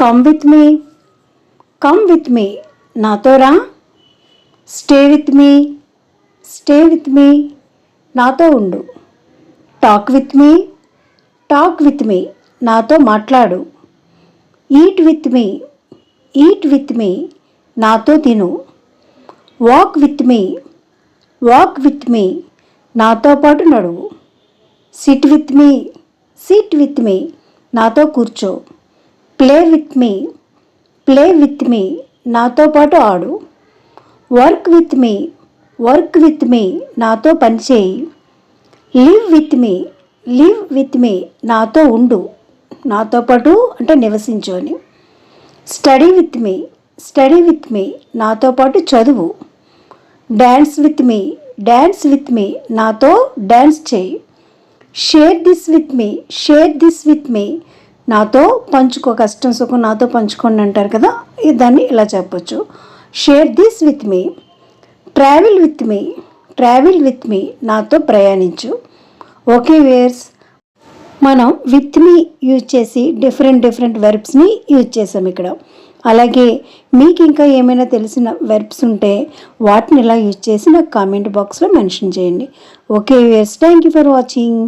Come with me, come with me, నాతో రా. Stay with me, stay with me, నాతో ఉండు. Talk with me, talk with me, నాతో మాట్లాడు. Eat with me, eat with me, నాతో తిను. Walk with me, walk with me, నాతో పాటు నడువు. Sit with me, sit with me, నాతో కూర్చో. Play with me, play with me, నాతో పాటు ఆడు. Work with me, work with me, నాతో పనిచేయి. Live with me, live with me, నాతో ఉండు, నాతో పాటు అంటే నివసించు అని. Study with me, study with me, నాతో పాటు చదువు. Dance with me, dance with me, నాతో డ్యాన్స్ చేయి. Share this with me, share this with me, నాతో పంచుకో, కష్టం సుఖం నాతో పంచుకోండి అంటారు కదా, దాన్ని ఇలా చెప్పొచ్చు. Share this with me. Travel with me, travel with me, నాతో ప్రయాణించు. ఓకే వ్యూయర్స్, మనం విత్ మీ యూజ్ చేసి డిఫరెంట్ వెర్బ్స్ని యూజ్ చేసాం ఇక్కడ. అలాగే మీకు ఇంకా ఏమైనా తెలిసిన వెర్బ్స్ ఉంటే వాటిని ఇలా యూజ్ చేసి నాకు కామెంట్ బాక్స్లో మెన్షన్ చేయండి. Okay viewers, thank you for watching.